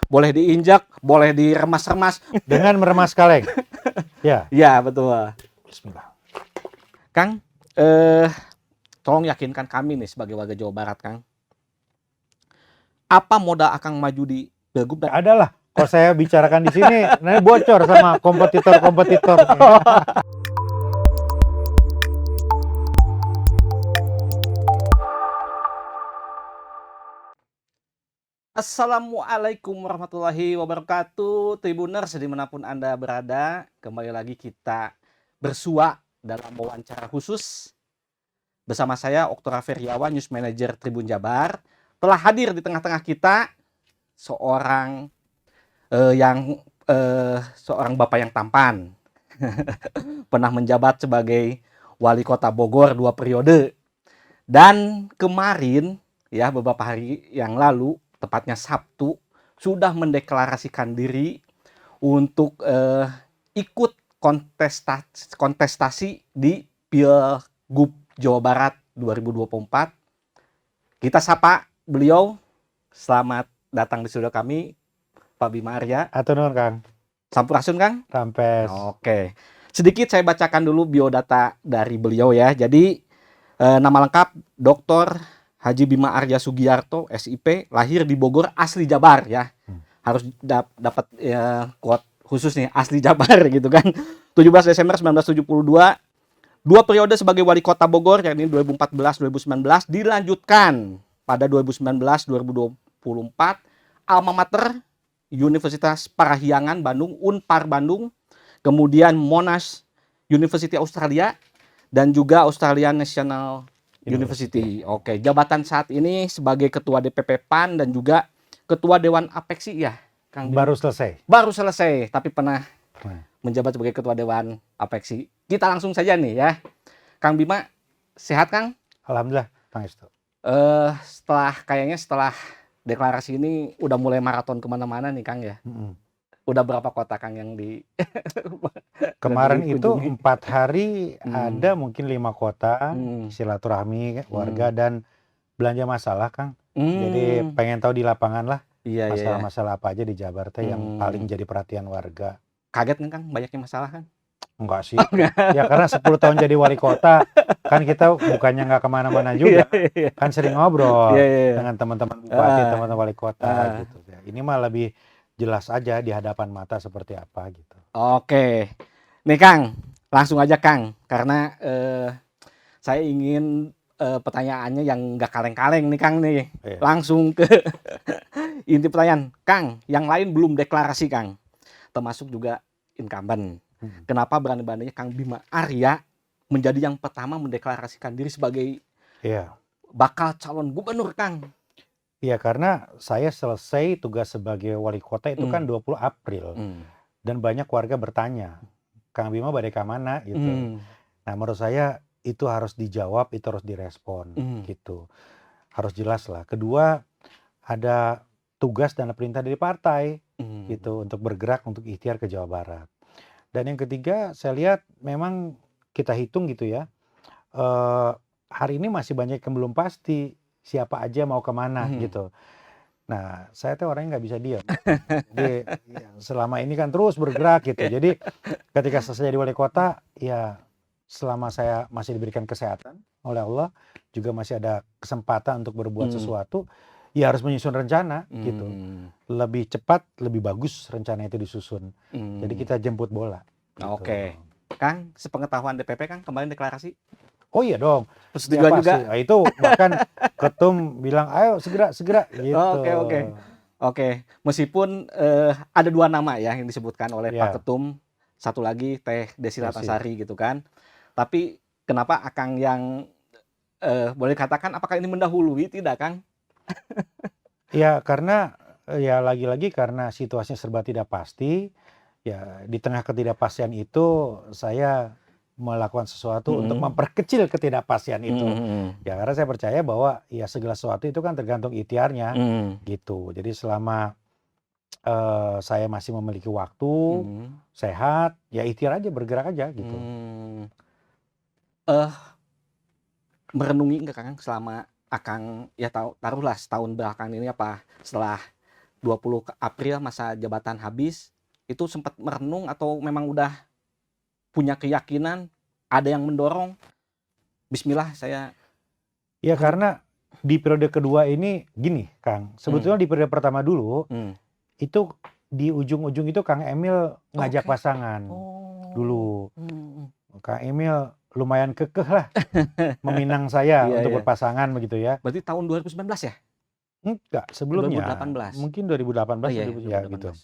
boleh diinjak, boleh diremas-remas. Dengan meremas kaleng. Ya, Ya, betul. bismillah. Kang, tolong yakinkan kami nih sebagai warga Jawa Barat, Kang. Apa modal Akang maju di Pilgub dan Adalah, kalau saya bicarakan di sini, nanti bocor sama kompetitor-kompetitor. Assalamualaikum warahmatullahi wabarakatuh. Tribuners dimanapun Anda berada, kembali lagi kita bersua dalam wawancara khusus bersama saya Oktora Feriawan, News Manager Tribun Jabar. Telah hadir di tengah-tengah kita seorang seorang bapak yang tampan, pernah menjabat sebagai wali kota Bogor 2 periode. Dan kemarin, ya beberapa hari yang lalu, tepatnya Sabtu, sudah mendeklarasikan diri untuk ikut kontestasi di Pilgub Jawa Barat 2024. Kita sapa beliau. Selamat datang di studio kami, Pak Bima Arya. Atau non, Kang? Sampurasun, Kang. Rampes. Oke. Sedikit saya bacakan dulu biodata dari beliau ya. Jadi nama lengkap Dr. Haji Bima Arya Sugiarto, SIP, lahir di Bogor, asli Jabar ya. Harus dapat ya, quote khusus nih, asli Jabar gitu kan. 17 Desember 1972, 2 periode sebagai wali kota Bogor yakni 2014-2019, dilanjutkan pada 2019-2024 alma mater Universitas Parahyangan Bandung, Unpar Bandung, kemudian Monash University Australia, dan juga Australian National University. Oke, jabatan saat ini sebagai Ketua DPP PAN dan juga Ketua Dewan Apeksi ya, Kang Bima? Baru selesai. Baru selesai, tapi pernah menjabat sebagai Ketua Dewan Apeksi. Kita langsung saja nih ya. Kang Bima, sehat Kang? Alhamdulillah, Kang Istu. Setelah deklarasi ini udah mulai maraton kemana-mana nih Kang ya. Udah berapa kota Kang yang di Kemarin itu dikunjungi? 4 hari ada mungkin 5 kota, silaturahmi warga dan belanja masalah, Kang. Jadi pengen tahu di lapangan lah Iya, iya. masalah-masalah apa aja di Jabar teh yang paling jadi perhatian warga. Kaget nggak Kang banyaknya masalah kan? Enggak sih. Ya karena 10 tahun jadi wali kota, kan kita bukannya nggak kemana-mana juga. Iya. Kan sering ngobrol Iya, iya. dengan teman-teman bupati, Ah, teman-teman wali kota ah. gitu. Ya, ini mah lebih jelas aja di hadapan mata seperti apa gitu. Oke. Nih Kang, langsung aja Kang. Karena saya ingin pertanyaannya yang nggak kaleng-kaleng nih Kang nih. Iya. Langsung ke inti pertanyaan. Kang, yang lain belum deklarasi Kang. Termasuk juga incumbent. Kenapa berani-beraninya Kang Bima Arya menjadi yang pertama mendeklarasikan diri sebagai Iya. bakal calon gubernur Kang? Iya, karena saya selesai tugas sebagai wali kota itu kan 20 April. Dan banyak warga bertanya, Kang Bima badai ke mana gitu. Nah, menurut saya itu harus dijawab, itu harus direspon gitu. Harus jelas lah. Kedua, ada tugas dan perintah dari partai gitu untuk bergerak untuk ikhtiar ke Jawa Barat. Dan yang ketiga, saya lihat memang kita hitung gitu ya. Hari ini masih banyak yang belum pasti siapa aja mau kemana gitu. Nah, saya tuh orangnya nggak bisa diam. Jadi selama ini kan terus bergerak gitu. Jadi ketika saya jadi wali kota, ya selama saya masih diberikan kesehatan oleh Allah, juga masih ada kesempatan untuk berbuat sesuatu, ya harus menyusun rencana gitu. Lebih cepat, lebih bagus rencana itu disusun. Jadi kita jemput bola. Gitu. Oke. Kang, sepengetahuan DPP Kang kemarin deklarasi? Oh iya dong. Persetujuan Ya, juga? pasti. Nah, itu bahkan ketum bilang, ayo segera gitu. Oke. Meskipun ada 2 nama ya yang disebutkan oleh Ya. Pak Ketum, satu lagi Teh Desi Desi. Ratnasari gitu kan. Tapi kenapa Akang yang boleh katakan apakah ini mendahului tidak Kang? Ya karena ya lagi-lagi karena situasinya serba tidak pasti. Ya di tengah ketidakpastian itu saya melakukan sesuatu untuk memperkecil ketidakpastian itu. Ya karena saya percaya bahwa ya segala sesuatu itu kan tergantung ikhtiarnya gitu. Jadi selama saya masih memiliki waktu, sehat, ya ikhtiar aja, bergerak aja gitu. Merenungi nggak Kang selama Akang ya taruhlah setahun belakang ini apa setelah 20 April masa jabatan habis, itu sempat merenung atau memang udah punya keyakinan, ada yang mendorong, bismillah saya Ya karena di periode kedua ini gini Kang, sebetulnya di periode pertama dulu itu di ujung-ujung itu Kang Emil ngajak Oke. pasangan Oh. dulu. Kang Emil lumayan kekeh lah meminang saya Iya, untuk iya. berpasangan begitu ya. Berarti tahun 2019 ya? Enggak, sebelumnya. 2018? Mungkin 2018 Oh iya, ya gitu. 2018.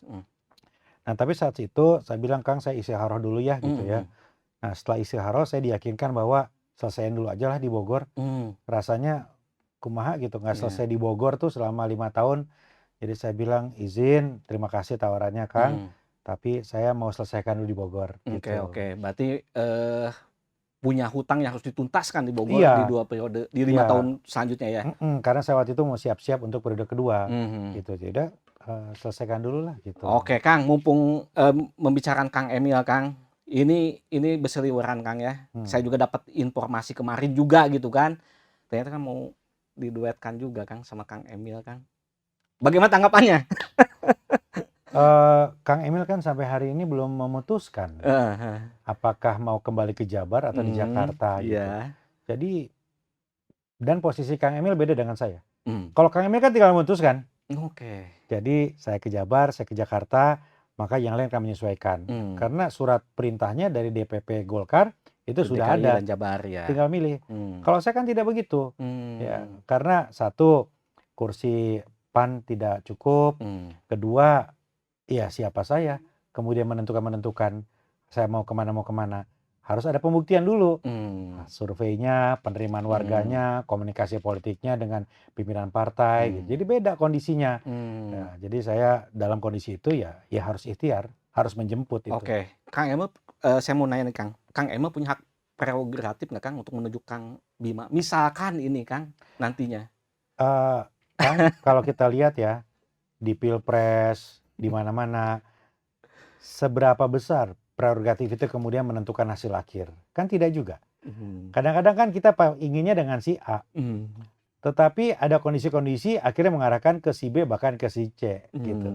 Nah tapi saat itu saya bilang Kang saya istikharah dulu ya gitu ya. Mhm. Nah setelah istikharah saya diyakinkan bahwa selesaiin dulu aja lah di Bogor. Rasanya kumaha gitu, nggak Iya. selesai di Bogor tuh selama 5 tahun. Jadi saya bilang izin, terima kasih tawarannya Kang, tapi saya mau selesaikan dulu di Bogor Oke, gitu. oke. Berarti punya hutang yang harus dituntaskan di Bogor di Iya, 2 periode, di 5 iya. tahun selanjutnya ya? Karena saya waktu itu mau siap-siap untuk periode kedua gitu. Jadi udah selesaikan dulu lah gitu. Oke Kang, mumpung membicarakan Kang Emil Kang, ini berseliweran Kang ya. Saya juga dapat informasi kemarin juga gitu kan. Ternyata kan mau diduetkan juga Kang sama Kang Emil Kang. Bagaimana tanggapannya? Kang Emil kan sampai hari ini belum memutuskan apakah mau kembali ke Jabar atau di Jakarta gitu. Iya. Jadi dan posisi Kang Emil beda dengan saya. Kalau Kang Emil kan tinggal memutuskan. Oke. Jadi saya ke Jabar, saya ke Jakarta, maka yang lain akan menyesuaikan. Karena surat perintahnya dari DPP Golkar itu sudah DKI ada, dan Jabar ya. tinggal milih. Kalau saya kan tidak begitu, ya karena satu kursi PAN tidak cukup, kedua ya siapa saya, kemudian menentukan saya mau kemana, harus ada pembuktian dulu. Surveinya, penerimaan warganya, komunikasi politiknya dengan pimpinan partai, gitu. Jadi beda kondisinya. Nah, jadi saya dalam kondisi itu ya harus ikhtiar, harus menjemput itu. Oke, Kang Emil, saya mau nanya nih Kang, Kang Emil punya hak prerogatif nggak Kang untuk menunjuk Kang Bima? Misalkan ini Kang, nantinya. Kang, kalau kita lihat ya di Pilpres, di mana-mana, seberapa besar prerogatif itu kemudian menentukan hasil akhir? Kan tidak juga. Kadang-kadang kan kita inginnya dengan si A, tetapi ada kondisi-kondisi akhirnya mengarahkan ke si B bahkan ke si C gitu.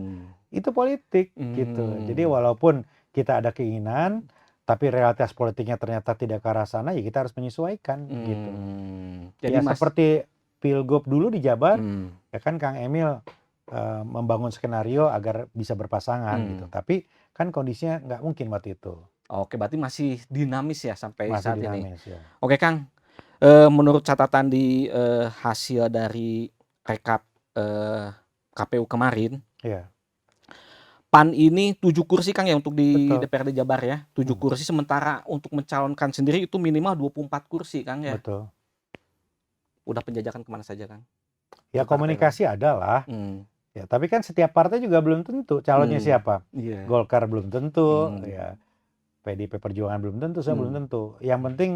Itu politik gitu. Jadi walaupun kita ada keinginan, tapi realitas politiknya ternyata tidak ke arah sana, ya kita harus menyesuaikan gitu. Jadi ya seperti Pilgub dulu di Jabar, ya kan Kang Emil membangun skenario agar bisa berpasangan gitu. Tapi kan kondisinya nggak mungkin waktu itu. Oke, berarti masih dinamis ya sampai Masih saat dinamis, ini. ya. Oke Kang, menurut catatan di hasil dari rekap KPU kemarin, Iya. PAN ini 7 kursi Kang ya untuk di Betul. DPRD Jabar ya, 7 kursi, sementara untuk mencalonkan sendiri itu minimal 24 kursi Kang ya. Betul. Udah penjajakan kemana saja Kang? Ya komunikasi ada lah. Ya, tapi kan setiap partai juga belum tentu calonnya siapa. Golkar belum tentu, ya PDIP Perjuangan belum tentu, saya belum tentu. Yang penting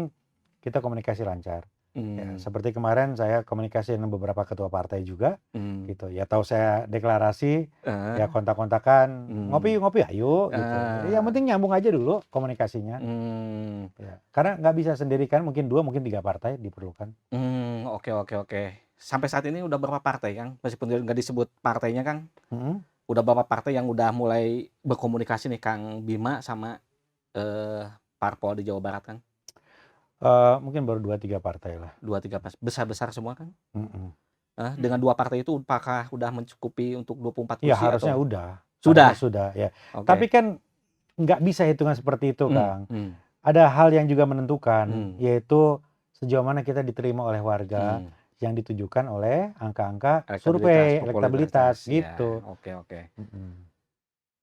kita komunikasi lancar. Ya, seperti kemarin saya komunikasi dengan beberapa ketua partai juga, gitu. Ya tahu saya deklarasi, ya kontak-kontakan, ngopi ayo, gitu. Yang penting nyambung aja dulu komunikasinya. Ya, karena nggak bisa sendiri kan, mungkin 2, mungkin 3 partai diperlukan. Oke. Sampai saat ini udah berapa partai Kang? Meskipun nggak disebut partainya Kang, udah berapa partai yang udah mulai berkomunikasi nih Kang Bima sama parpol di Jawa Barat Kang? Mungkin baru 2-3 partai lah. 2-3 besar-besar semua Kang? Dengan 2 partai itu apakah udah mencukupi untuk 24 kursi? Ya harusnya atau? udah. Sudah? Harusnya sudah ya. Okay. Tapi kan nggak bisa hitungan seperti itu Kang. Ada hal yang juga menentukan, yaitu sejauh mana kita diterima oleh warga, yang ditujukan oleh angka-angka survei, elektabilitas gitu. Ya. Oke.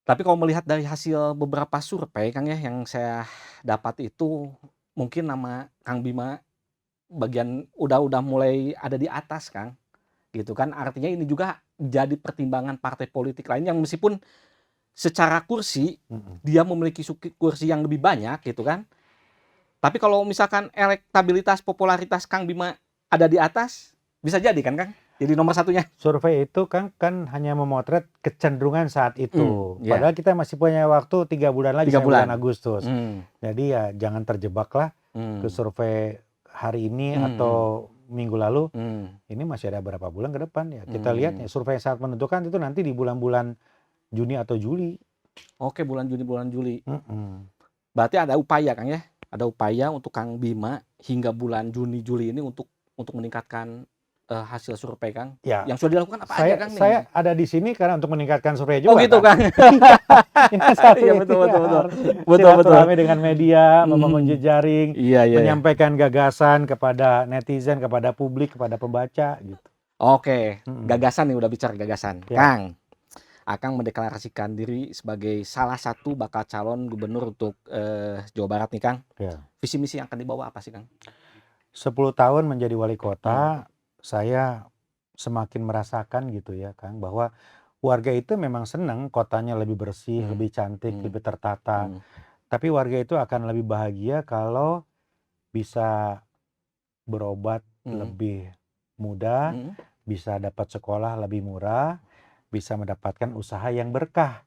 Tapi kalau melihat dari hasil beberapa survei Kang ya, yang saya dapat itu mungkin nama Kang Bima bagian udah mulai ada di atas Kang, gitu kan. Artinya ini juga jadi pertimbangan partai politik lain yang meskipun secara kursi dia memiliki kursi yang lebih banyak gitu kan. Tapi kalau misalkan elektabilitas, popularitas Kang Bima ada di atas, bisa jadi kan Kang? Jadi nomor satunya. Survei itu kan hanya memotret kecenderungan saat itu. Padahal kita masih punya waktu 3 bulan lagi, 3 bulan Agustus. Jadi ya jangan terjebaklah ke survei hari ini atau minggu lalu, Hmm. ini masih ada berapa bulan ke depan ya. Kita lihat ya, survei yang sangat menentukan itu nanti di bulan-bulan Juni atau Juli. Oke, bulan Juli. Mm-mm. Berarti ada upaya Kang ya? Ada upaya untuk Kang Bima hingga bulan Juni Juli ini untuk meningkatkan hasil survei Kang. Ya, Yang sudah dilakukan apa aja Kang nih? saya ada di sini karena untuk meningkatkan survei Oh juga gitu kan. Kang. Ini satu Iya betul. ikhtiar. Betul. Silaturahmi dengan media, membangun Mhm. jejaring, Iya. menyampaikan gagasan kepada netizen, kepada publik, kepada pembaca gitu. Oke, Mm-mm. gagasan nih, udah bicara gagasan. Ya. Kang, Akang mendeklarasikan diri sebagai salah satu bakal calon gubernur untuk Jawa Barat nih Kang. Ya. Visi misi yang akan dibawa apa sih Kang? 10 tahun menjadi wali kota, saya semakin merasakan gitu ya Kang, bahwa warga itu memang senang kotanya lebih bersih, lebih cantik, lebih tertata. Tapi warga itu akan lebih bahagia kalau bisa berobat lebih mudah, bisa dapat sekolah lebih murah, bisa mendapatkan usaha yang berkah.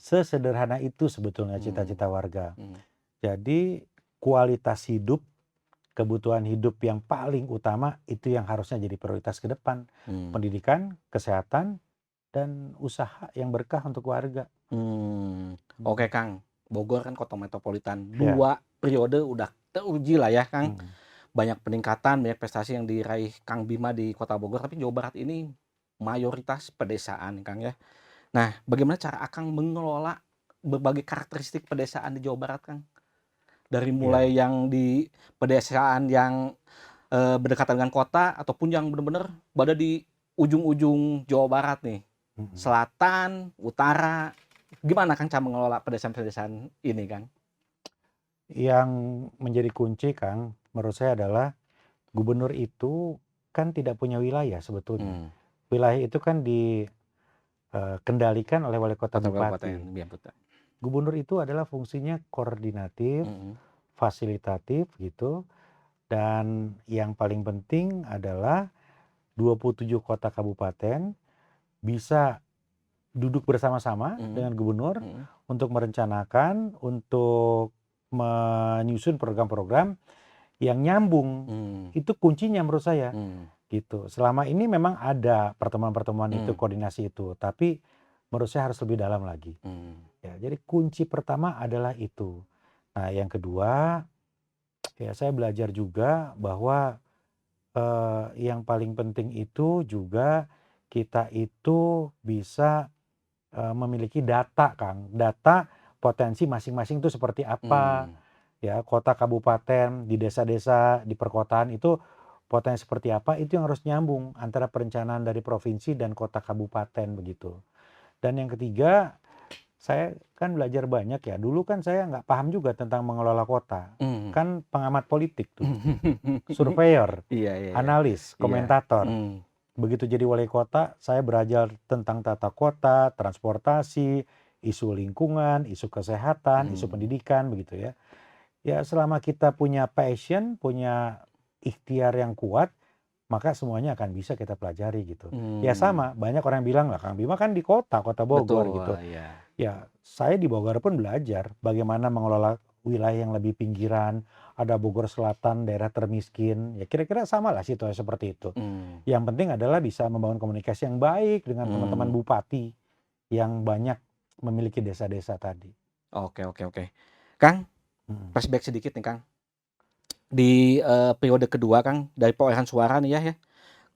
Sesederhana itu sebetulnya cita-cita warga. Jadi kualitas hidup, kebutuhan hidup yang paling utama itu yang harusnya jadi prioritas ke depan. Pendidikan, kesehatan, dan usaha yang berkah untuk warga. Oke Kang, Bogor kan kota metropolitan. Ya. 2 periode udah teruji lah ya Kang. Mm. Banyak peningkatan, banyak prestasi yang diraih Kang Bima di kota Bogor. Tapi Jawa Barat ini mayoritas pedesaan Kang ya. Nah, bagaimana cara Akang mengelola berbagai karakteristik pedesaan di Jawa Barat Kang? Dari mulai yang di pedesaan yang berdekatan dengan kota ataupun yang benar-benar berada di ujung-ujung Jawa Barat nih. Selatan, utara. Gimana Kang cara mengelola pedesaan-pedesaan ini Kang? Yang menjadi kunci Kang, menurut saya adalah gubernur itu kan tidak punya wilayah sebetulnya. Wilayah itu kan dikendalikan oleh wali kota bupati. Gubernur itu adalah fungsinya koordinatif, fasilitatif gitu. Dan yang paling penting adalah 27 kota kabupaten bisa duduk bersama-sama dengan gubernur untuk merencanakan, untuk menyusun program-program yang nyambung. Itu kuncinya menurut saya. Gitu. Selama ini memang ada pertemuan-pertemuan itu, koordinasi itu, tapi menurut saya harus lebih dalam lagi. Ya, jadi kunci pertama adalah itu. Nah, yang kedua, ya saya belajar juga bahwa yang paling penting itu juga kita itu bisa memiliki data, Kang. Data potensi masing-masing itu seperti apa, ya, kota, kabupaten, di desa-desa, di perkotaan itu potensi seperti apa, itu yang harus nyambung antara perencanaan dari provinsi dan kota kabupaten begitu. Dan yang ketiga, saya kan belajar banyak ya. Dulu kan saya nggak paham juga tentang mengelola kota. Kan pengamat politik tuh, surveyor, analis, komentator. Begitu jadi wali kota, saya belajar tentang tata kota, transportasi, isu lingkungan, isu kesehatan, isu pendidikan begitu ya. Ya selama kita punya passion, punya ikhtiar yang kuat, maka semuanya akan bisa kita pelajari gitu. Ya sama, banyak orang yang bilang lah, Kang Bima kan di kota Bogor gitu. Ya saya di Bogor pun belajar bagaimana mengelola wilayah yang lebih pinggiran, ada Bogor Selatan, daerah termiskin, ya kira-kira sama lah situasi seperti itu. Yang penting adalah bisa membangun komunikasi yang baik dengan teman-teman bupati yang banyak memiliki desa-desa tadi. Oke. Kang, flashback sedikit nih Kang. Di periode kedua Kang, dari perolehan suara nih ya.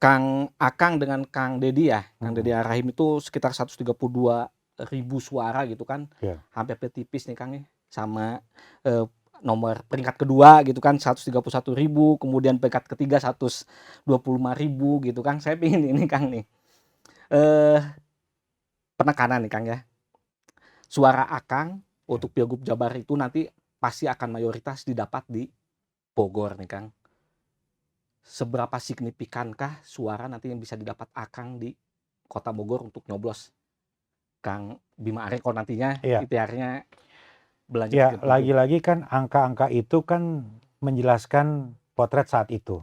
Kang Akang dengan Kang Dedi ya, Kang Dedi Arahim itu sekitar 132.000 suara gitu kan. Hampir tipis nih Kang ya. Sama nomor peringkat kedua gitu kan 131.000, kemudian peringkat ketiga 125.000 gitu Kang. Saya pengen ini Kang nih. Penekanan nih Kang ya. Suara Akang untuk Pilgub Jabar itu nanti pasti akan mayoritas didapat di Bogor nih Kang. Seberapa signifikankah suara nanti yang bisa didapat Akang di kota Bogor untuk nyoblos Kang Bima Arya kalau nantinya ikhtiarnya berlanjut? Ya lagi-lagi kan angka-angka itu kan menjelaskan potret saat itu.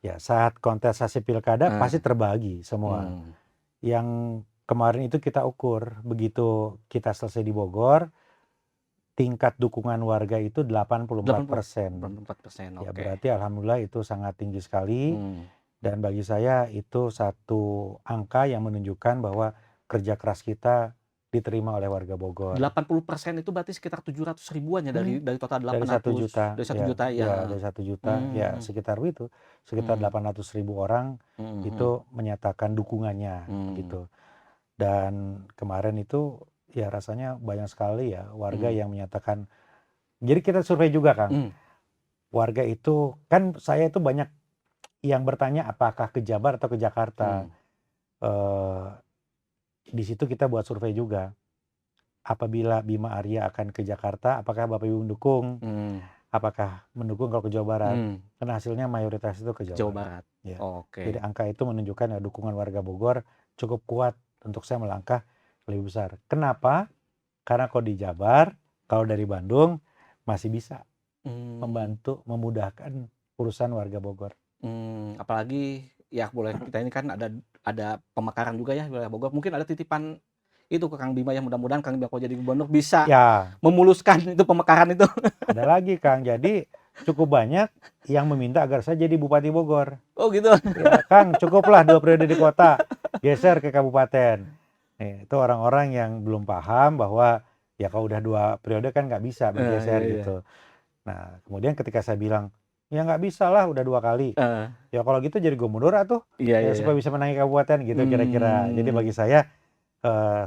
Ya saat kontestasi pilkada pasti terbagi semua. Yang kemarin itu kita ukur, begitu kita selesai di Bogor, tingkat dukungan warga itu 84%. 84%, Ya oke. berarti alhamdulillah itu sangat tinggi sekali. Dan bagi saya itu satu angka yang menunjukkan bahwa kerja keras kita diterima oleh warga Bogor. 80% itu berarti sekitar 700 ribuan ya dari total Dari 1 800, juta, dari 1 ya, juta ya. ya dari 1 juta, ya sekitar itu, sekitar 800.000 orang itu menyatakan dukungannya, begitu. Dan kemarin itu ya rasanya banyak sekali ya warga yang menyatakan. Jadi kita survei juga, Kang. Warga itu kan saya itu banyak yang bertanya apakah ke Jabar atau ke Jakarta. Di situ kita buat survei juga. Apabila Bima Arya akan ke Jakarta, apakah Bapak Ibu mendukung? Apakah mendukung kalau ke Jawa Barat? Karena hasilnya mayoritas itu ke Jawa Barat. Ya. Oke. Jadi angka itu menunjukkan ya dukungan warga Bogor cukup kuat untuk saya melangkah lebih besar. Kenapa? Karena kalau di Jabar, kalau dari Bandung masih bisa membantu, memudahkan urusan warga Bogor. Apalagi ya boleh kita ini kan ada pemekaran juga ya wilayah Bogor. Mungkin ada titipan itu ke Kang Bima ya, mudah-mudahan Kang Bima kalau jadi gubernur bisa Ya, memuluskan itu pemekaran itu. ada lagi Kang. Jadi cukup banyak yang meminta agar saya jadi Bupati Bogor. Oh gitu. Ya, Kang, cukuplah 2 periode di kota, geser ke kabupaten. Itu orang-orang yang belum paham bahwa ya kalau udah 2 periode kan nggak bisa bergeser gitu. Nah, kemudian ketika saya bilang, ya nggak bisa lah udah 2 kali. Ya kalau gitu jadi gubernur atuh, supaya bisa menangi kabupaten gitu kira-kira. Jadi bagi saya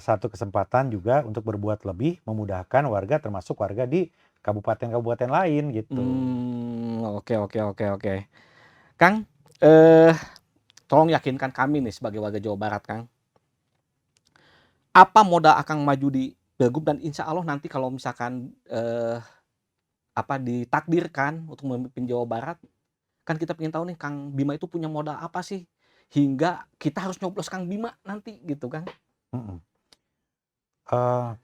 satu kesempatan juga untuk berbuat lebih, memudahkan warga termasuk warga di kabupaten-kabupaten lain gitu. Oke. Kang, tolong yakinkan kami nih sebagai warga Jawa Barat, Kang. Apa modal Akang maju di Pilgub dan insya Allah nanti kalau misalkan ditakdirkan untuk memimpin Jawa Barat, kan kita pengen tahu nih Kang Bima itu punya modal apa sih hingga kita harus nyoblos Kang Bima nanti gitu, Kang. 10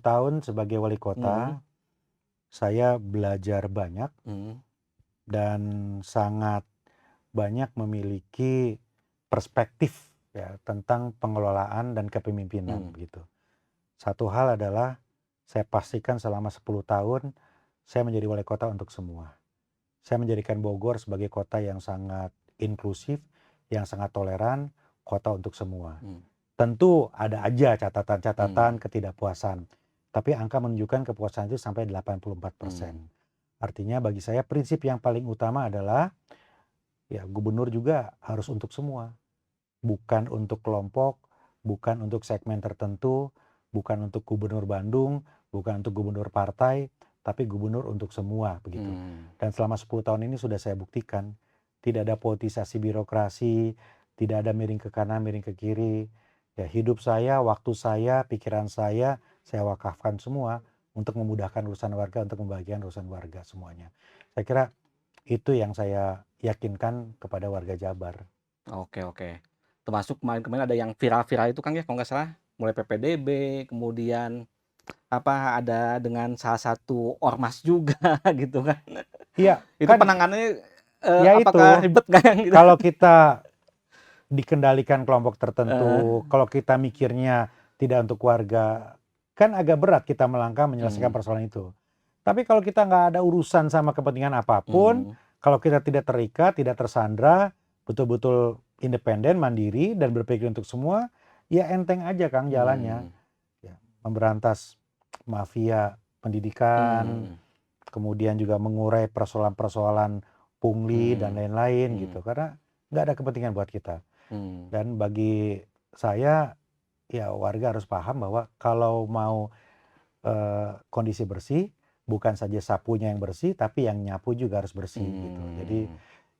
tahun sebagai wali kota, saya belajar banyak dan sangat banyak memiliki perspektif ya tentang pengelolaan dan kepemimpinan gitu. Satu hal adalah saya pastikan selama 10 tahun saya menjadi wali kota untuk semua. Saya menjadikan Bogor sebagai kota yang sangat inklusif, yang sangat toleran, kota untuk semua. Tentu ada aja catatan-catatan ketidakpuasan, tapi angka menunjukkan kepuasan itu sampai 84%. Artinya bagi saya prinsip yang paling utama adalah ya gubernur juga harus untuk semua. Bukan untuk kelompok, bukan untuk segmen tertentu, bukan untuk gubernur Bandung, bukan untuk gubernur partai, tapi gubernur untuk semua begitu. Dan selama 10 tahun ini sudah saya buktikan, tidak ada politisasi birokrasi, tidak ada miring ke kanan, miring ke kiri. Ya hidup saya, waktu saya, pikiran saya wakafkan semua untuk memudahkan urusan warga, untuk membagikan urusan warga semuanya. Saya kira itu yang saya yakinkan kepada warga Jabar. Oke. Termasuk kemarin ada yang viral-viral itu Kang ya kalau nggak salah, mulai PPDB, kemudian ada dengan salah satu ormas juga gitu kan. Iya. Itu kan, penanganannya ya apakah itu, ribet nggak yang gitu? Kalau kita dikendalikan kelompok tertentu, kalau kita mikirnya tidak untuk warga, kan agak berat kita melangkah menyelesaikan persoalan itu. Tapi kalau kita nggak ada urusan sama kepentingan apapun, kalau kita tidak terikat, tidak tersandra, betul-betul independen, mandiri, dan berpikir untuk semua, ya enteng aja Kang jalannya. Ya, memberantas mafia pendidikan, kemudian juga mengurai persoalan-persoalan pungli dan lain-lain gitu. Karena nggak ada kepentingan buat kita. Dan bagi saya, ya warga harus paham bahwa kalau mau kondisi bersih, bukan saja sapunya yang bersih, tapi yang nyapu juga harus bersih gitu. Jadi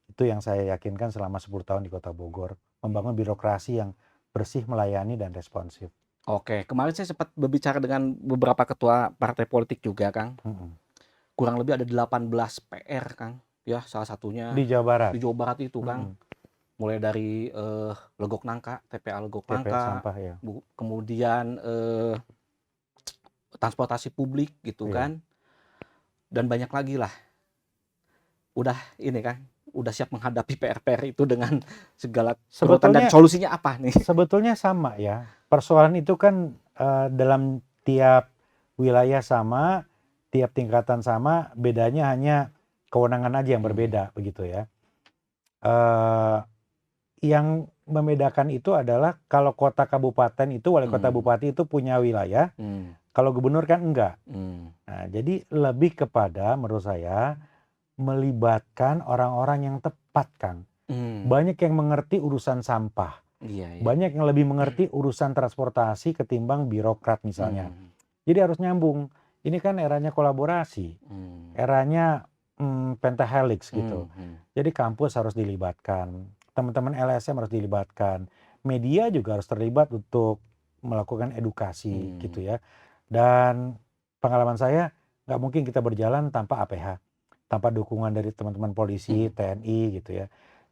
itu yang saya yakinkan selama 10 tahun di Kota Bogor, membangun birokrasi yang bersih, melayani, dan responsif. Oke, kemarin saya sempat berbicara dengan beberapa ketua partai politik juga, Kang. Kurang lebih ada 18 PR, Kang. Ya, salah satunya Di Jawa Barat. Di Jawa Barat itu, Kang. Mulai dari Legok Nangka, TPA Legok Nangka, sampah, ya. Kemudian transportasi publik gitu kan. Dan banyak lagi lah. Udah ini kan, udah siap menghadapi PR-PR itu dengan segala kerutan dan solusinya apa nih? Sebetulnya sama ya. Persoalan itu kan dalam tiap wilayah sama, tiap tingkatan sama, bedanya hanya kewenangan aja yang berbeda begitu ya. Yang membedakan itu adalah kalau kota kabupaten itu wali kota bupati itu punya wilayah, kalau gubernur kan enggak. Nah, jadi lebih kepada menurut saya melibatkan orang-orang yang tepat, Kang. Banyak yang mengerti urusan sampah. Iya. Banyak yang lebih mengerti urusan transportasi ketimbang birokrat misalnya. Jadi harus nyambung. Ini kan eranya kolaborasi. Eranya pentahelix gitu. Jadi kampus harus dilibatkan. Teman-teman LSM harus dilibatkan. Media juga harus terlibat untuk melakukan edukasi gitu ya. Dan pengalaman saya nggak mungkin kita berjalan tanpa APH. Tanpa dukungan dari teman-teman polisi, TNI gitu ya.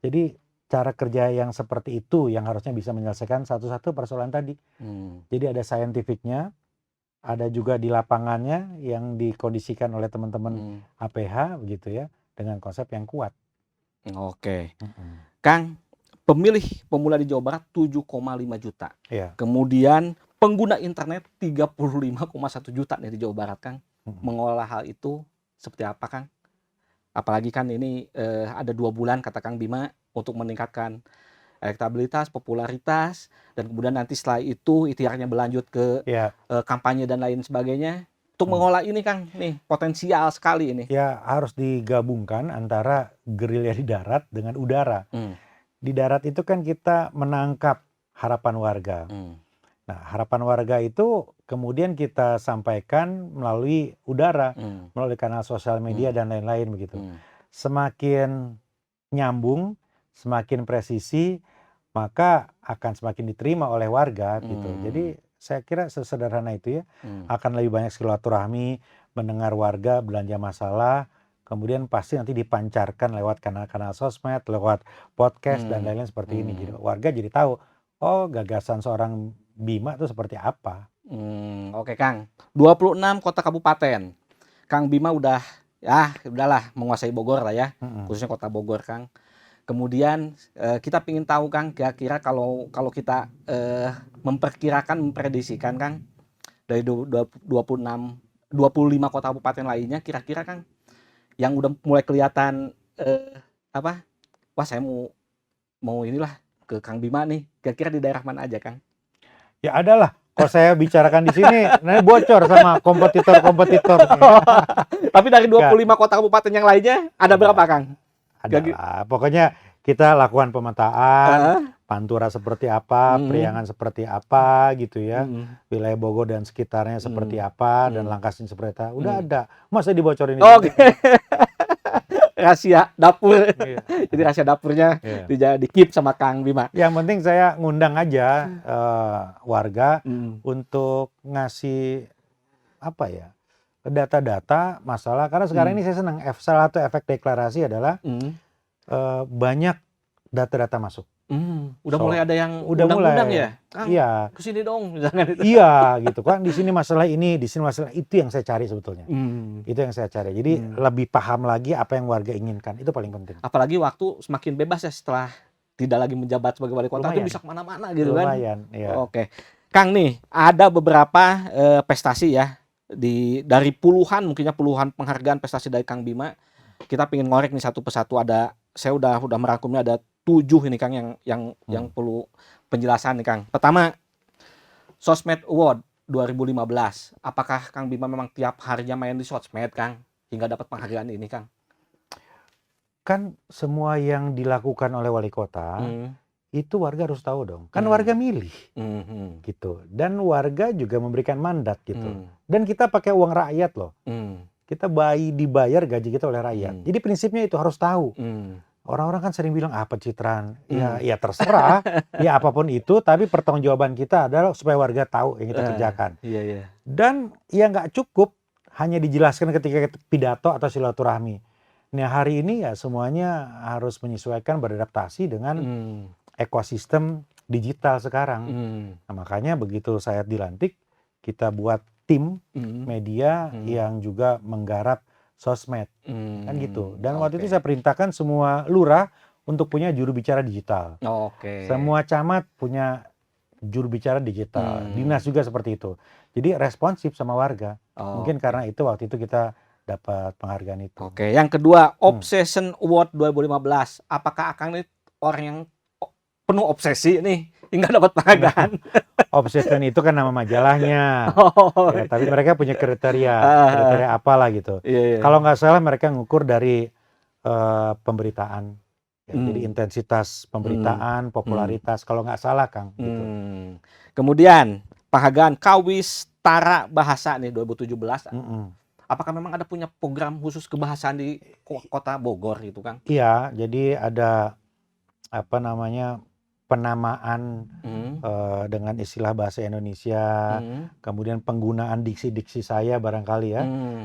Jadi cara kerja yang seperti itu yang harusnya bisa menyelesaikan satu-satu persoalan tadi. Jadi ada scientificnya, ada juga di lapangannya yang dikondisikan oleh teman-teman APH begitu ya, dengan konsep yang kuat. Oke. Kang, pemilih pemula di Jawa Barat 7,5 juta. Iya. Kemudian pengguna internet 35,1 juta nih di Jawa Barat, Kang. Mengolah hal itu seperti apa, Kang? Apalagi kan ini ada 2 bulan kata Kang Bima untuk meningkatkan elektabilitas, popularitas, dan kemudian nanti setelah itu ikhtiarnya berlanjut ke kampanye dan lain sebagainya. Untuk mengolah ini Kang, nih potensial sekali ini. Ya harus digabungkan antara gerilya di darat dengan udara. Di darat itu kan kita menangkap harapan warga. Nah, harapan warga itu kemudian kita sampaikan melalui udara, melalui kanal sosial media dan lain-lain begitu. Semakin nyambung, semakin presisi, maka akan semakin diterima oleh warga gitu. Jadi saya kira sesederhana itu ya. Akan lebih banyak silaturahmi, mendengar warga belanja masalah, kemudian pasti nanti dipancarkan lewat kanal-kanal sosmed, lewat podcast dan lain-lain seperti ini. Jadi warga jadi tahu, oh gagasan seorang Bima itu seperti apa. Oke Kang, 26 kota kabupaten. Kang Bima udahlah menguasai Bogor lah ya, khususnya kota Bogor Kang. Kemudian kita ingin tahu Kang, kira-kira kalau kita memprediksikan Kang dari 25 kota kabupaten lainnya, kira-kira Kang yang udah mulai kelihatan wah saya mau inilah ke Kang Bima nih, kira-kira di daerah mana aja Kang? Ya adalah. Kalau saya bicarakan di sini, nanti bocor sama kompetitor-kompetitor. Tapi dari 25 kota kabupaten yang lainnya ada berapa Kang? Ada. Pokoknya kita lakukan pemetaan, Pantura seperti apa, Priangan seperti apa gitu ya, wilayah Bogor dan sekitarnya seperti apa, dan Langkasin seperti apa. Udah ada. Masa dibocorin itu? Oke. Rahasia dapur. Jadi rahasia dapurnya di keep sama Kang Bima. Yang penting saya ngundang aja warga untuk ngasih data-data masalah. Karena sekarang ini saya senang salah satu efek deklarasi adalah banyak data-data masuk. Udah mulai ada yang udah undang-undang mulai. ya? Kang, iya. Kesini dong. Jangan itu. Iya gitu kan. Di sini masalah ini, di sini masalah itu yang saya cari sebetulnya. Itu yang saya cari. Jadi lebih paham lagi apa yang warga inginkan. Itu paling penting. Apalagi waktu semakin bebas ya setelah tidak lagi menjabat sebagai wali kota, itu bisa kemana-mana gitu kan. Lumayan, iya. Oke. Kang nih, ada beberapa prestasi ya. Dari puluhan penghargaan prestasi dari Kang Bima. Kita pengen ngorek nih satu persatu. Saya udah merangkumnya ada 7 ini Kang yang perlu penjelasan nih Kang. Pertama, Sosmed Award 2015. Apakah Kang Bima memang tiap harinya main di sosmed Kang hingga dapat penghargaan ini Kang? Kan semua yang dilakukan oleh wali kota itu warga harus tahu dong. Kan warga milih gitu. Dan warga juga memberikan mandat gitu. Dan kita pakai uang rakyat loh. Kita dibayar gaji kita oleh rakyat. Jadi prinsipnya itu harus tahu. Orang-orang kan sering bilang pencitraan. Ya terserah. Ya apapun itu. Tapi pertanggungjawaban kita adalah supaya warga tahu yang kita kerjakan. Iya. Dan ya nggak cukup hanya dijelaskan ketika pidato atau silaturahmi. Nah hari ini ya semuanya harus menyesuaikan beradaptasi dengan ekosistem digital sekarang. Nah, makanya begitu saya dilantik, kita buat tim media yang juga menggarap sosmed, kan gitu. Dan waktu itu saya perintahkan semua lurah untuk punya juru bicara digital. Semua camat punya juru bicara digital. Dinas juga seperti itu. Jadi responsif sama warga. Oh, Mungkin karena itu waktu itu kita dapat penghargaan itu. oke. Yang kedua, Obsession Award 2015. Apakah Akang ini orang yang penuh obsesi nih hingga dapat penghargaan? Obsession itu kan nama majalahnya. Oh, Ya, tapi mereka punya kriteria ah, apalah gitu. iya, iya. Kalau nggak salah mereka ngukur dari pemberitaan. Ya, jadi Hmm, intensitas pemberitaan, hmm, hmm, popularitas. Kalau nggak salah, Kang, gitu. hmm. Kemudian penghargaan Kawistara Bahasa nih 2017. Mm-mm. Apakah memang ada punya program khusus kebahasaan di kota Bogor gitu, Kang? Iya, jadi ada apa namanya penamaan Hmm, dengan istilah bahasa Indonesia, hmm, kemudian penggunaan diksi-diksi saya barangkali ya hmm,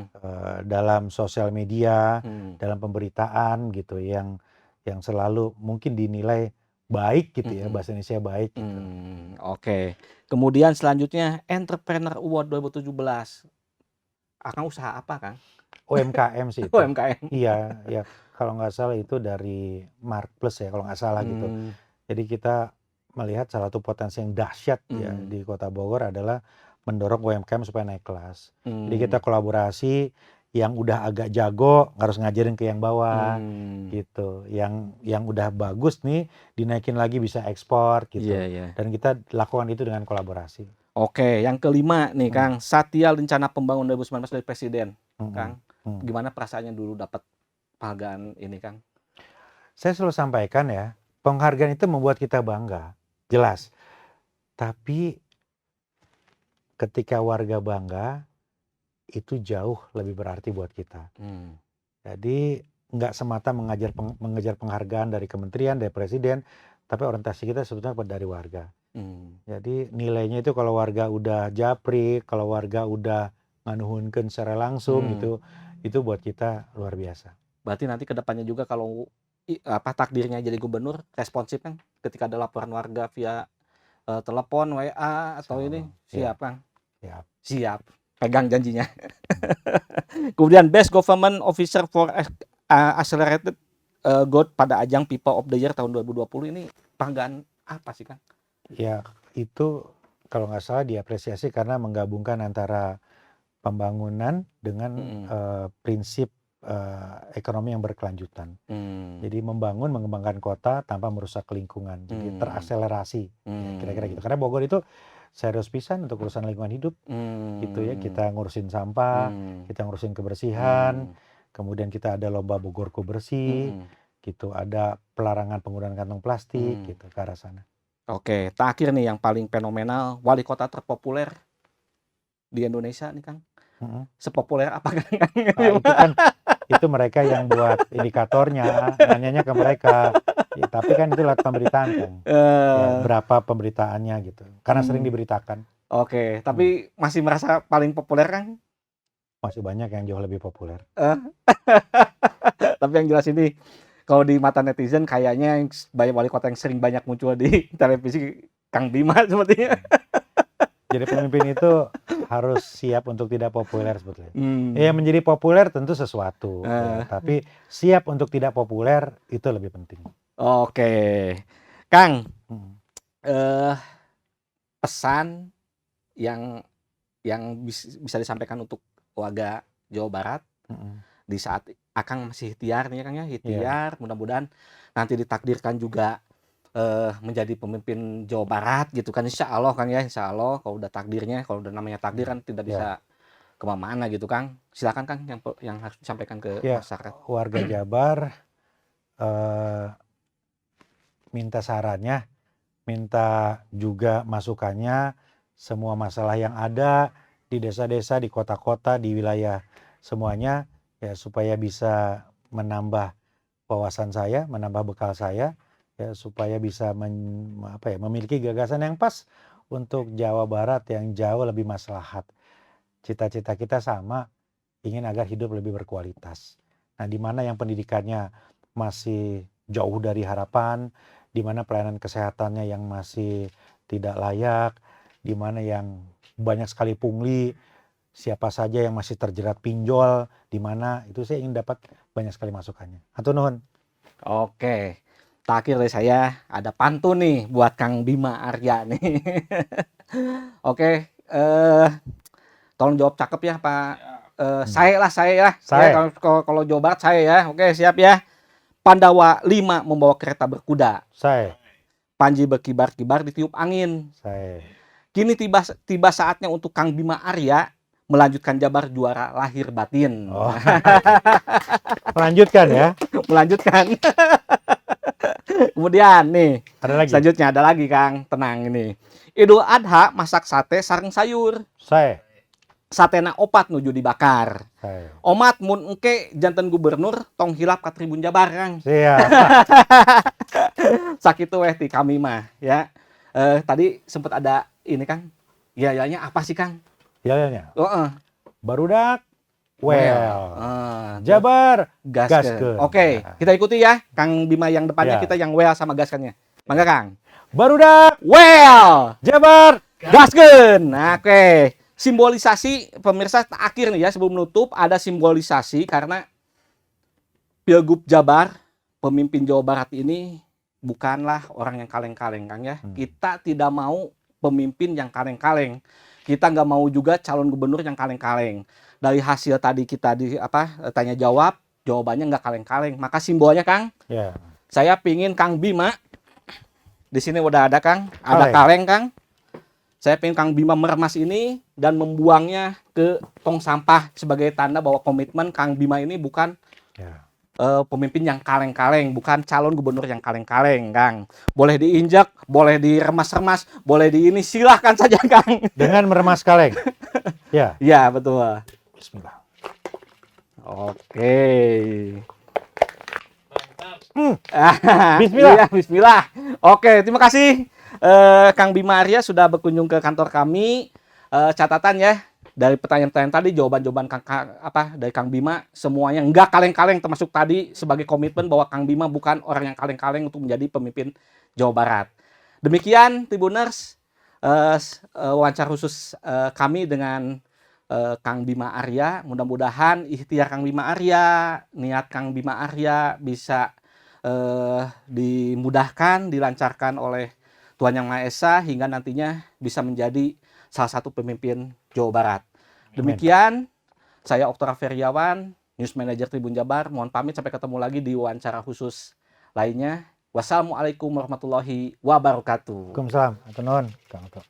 dalam sosial media, hmm, dalam pemberitaan gitu yang selalu mungkin dinilai baik gitu ya, hmm, bahasa Indonesia baik gitu. oke. Kemudian selanjutnya Entrepreneur Award 2017. Akang usaha apa, Kang? UMKM sih itu. UMKM. Iya, ya kalau nggak salah itu dari Mark Plus ya kalau nggak salah gitu. Hmm, Jadi kita melihat salah satu potensi yang dahsyat ya hmm, di Kota Bogor adalah mendorong UMKM supaya naik kelas. Jadi kita hmm, kolaborasi yang udah agak jago harus ngajarin ke yang bawah hmm. gitu. Yang udah bagus nih dinaikin lagi bisa ekspor Iya, gitu. iya. Dan kita lakukan itu dengan kolaborasi. Oke, yang kelima nih, Hmm, Kang. Satya Lencana Pembangunan 2019 dari Presiden, hmm, Kang. hmm. Gimana perasaannya dulu dapat penghargaan ini, Kang? Saya selalu sampaikan ya, penghargaan itu membuat kita bangga, jelas. Tapi ketika warga bangga, itu jauh lebih berarti buat kita. Hmm, Jadi nggak semata mengejar penghargaan dari kementerian, dari presiden, tapi orientasi kita sebetulnya dari warga. hmm, Jadi nilainya itu kalau warga udah japri, kalau warga udah nganuhunkeun secara langsung hmm. gitu, itu buat kita luar biasa. Berarti nanti ke depannya juga kalau takdirnya jadi gubernur responsif, Kang, ketika ada laporan warga via telepon, WA Insya atau ini Allah. Ya, siap, Kang? ya. Siap. Pegang janjinya. Hmm. Kemudian Best Government Officer for Accelerated Growth pada ajang People of the Year tahun 2020 ini penghargaan apa sih, Kang? Ya, itu kalau nggak salah diapresiasi karena menggabungkan antara pembangunan dengan Mm-mm. prinsip ekonomi yang berkelanjutan. Hmm. Jadi membangun, mengembangkan kota tanpa merusak lingkungan. Jadi Hmm. terakselerasi, ya, kira-kira gitu. Hmm. Karena Bogor itu serius pisan untuk urusan lingkungan hidup, gitu ya. Hmm. Kita ngurusin sampah, Hmm. kita ngurusin kebersihan, Hmm. kemudian kita ada lomba Bogorku bersih, Hmm. gitu. Ada pelarangan penggunaan kantong plastik, Hmm. gitu ke arah sana. Oke, terakhir nih yang paling fenomenal, wali kota terpopuler di Indonesia nih, Kang. Mm-mm. Sepopuler apa, Kang? Itu kan itu mereka yang buat indikatornya, nanyanya ke mereka. Ya, tapi kan itu lewat pemberitaan kan. Ya, Eh, berapa pemberitaannya gitu. Karena sering hmm. diberitakan. Oke, Hmm. tapi masih merasa paling populer, Kang? Masih banyak yang jauh lebih populer. Eh, tapi yang jelas ini kalau di mata netizen kayaknya yang banyak wali kota yang sering banyak muncul di televisi Kang Bima sepertinya. Jadi pemimpin itu harus siap untuk tidak populer sebetulnya. Ya, Hmm. menjadi populer tentu sesuatu ya, Eh, tapi siap untuk tidak populer itu lebih penting. oke, Kang, Hmm. eh, pesan yang bisa disampaikan untuk warga Jawa Barat Hmm. di saat Akang masih ikhtiar nih, Kang, ya, Iya. ikhtiar, mudah-mudahan nanti ditakdirkan juga menjadi pemimpin Jawa Barat gitu kan, insya Allah, Kang, ya, insya Allah kalau udah takdirnya, kalau udah namanya takdir kan tidak Ya, bisa kemana-mana gitu, Kang. Silakan, Kang, yang harus disampaikan ke ya, masyarakat. warga Jabar eh, minta sarannya, minta juga masukannya, semua masalah yang ada di desa-desa, di kota-kota, di wilayah semuanya, ya supaya bisa menambah wawasan saya, menambah bekal saya, ya supaya bisa memiliki gagasan yang pas untuk Jawa Barat yang jauh lebih maslahat. Cita-cita kita sama, ingin agar hidup lebih berkualitas. Nah, di mana yang pendidikannya masih jauh dari harapan, di mana pelayanan kesehatannya yang masih tidak layak, di mana yang banyak sekali pungli, siapa saja yang masih terjerat pinjol, di mana itu saya ingin dapat banyak sekali masukannya. Hatur nuhun. Oke, terakhir dari saya ada pantun nih buat Kang Bima Arya nih. Oke, Tolong jawab cakep ya Pak. Saya ya. Saya. Kalau Jawa Barat saya ya. Oke, siap ya. Pandawa 5 membawa kereta berkuda. Saya. Panji berkibar-kibar ditiup angin. Saya. Kini tiba saatnya untuk Kang Bima Arya melanjutkan Jabar juara lahir batin. Oh. Melanjutkan ya. Melanjutkan. Kemudian nih, Ada lagi. selanjutnya ada lagi Kang, tenang ini. Idul Adha masak sate sareng sayur. Saya. Satena opat nuju dibakar. Saya. Omat mun engke janten gubernur tong hilap ka Tribun Jabar Kang. Siap. Sakitu weh ti kami mah ya. Tadi sempat ada ini Kang. Ya apa sih Kang? Ya. Heeh. Barudak. Well. Jabar Gaskeun. gaskeun. Oke, kita ikuti ya Kang Bima yang depannya, Ya. kita yang well sama gaskannya. Mangga Kang. Barudak. Well, Jabar. gaskeun. Nah, oke. Simbolisasi pemirsa akhir nih ya, sebelum menutup ada simbolisasi karena Pilgub Jabar, pemimpin Jawa Barat ini bukanlah orang yang kaleng-kaleng Kang ya. Kita tidak mau pemimpin yang kaleng-kaleng. Kita nggak mau juga calon gubernur yang kaleng-kaleng. Dari hasil tadi kita tanya jawab, jawabannya nggak kaleng-kaleng. Maka simbolnya Kang, Ya. saya pingin Kang Bima, di sini udah ada Kang, ada kaleng Kang. Saya pengen Kang Bima meremas ini dan membuangnya ke tong sampah sebagai tanda bahwa komitmen Kang Bima ini bukan Ya. pemimpin yang kaleng-kaleng, bukan calon gubernur yang kaleng-kaleng, Kang. Boleh diinjak, boleh diremas-remas, boleh ini silahkan saja, Kang. Dengan meremas kaleng. Ya. Ya, betul. Bismillah. Oke. Bismillah. Iya, bismillah. Oke, terima kasih Kang Bima Arya sudah berkunjung ke kantor kami. Catatan ya, dari pertanyaan-pertanyaan tadi, jawaban-jawaban dari Kang Bima semuanya nggak kaleng-kaleng, termasuk tadi sebagai komitmen bahwa Kang Bima bukan orang yang kaleng-kaleng untuk menjadi pemimpin Jawa Barat. Demikian Tribuners, wawancara khusus kami dengan Kang Bima Arya. Mudah-mudahan ikhtiar Kang Bima Arya, niat Kang Bima Arya bisa dimudahkan, dilancarkan oleh Tuhan Yang Maha Esa hingga nantinya bisa menjadi salah satu pemimpin Jawa Barat. Demikian, saya Oktora Feriawan, News Manager Tribun Jabar. Mohon pamit, sampai ketemu lagi di wawancara khusus lainnya. Wassalamualaikum warahmatullahi wabarakatuh. Waalaikumsalam. Atur nuhun, Kang Oto.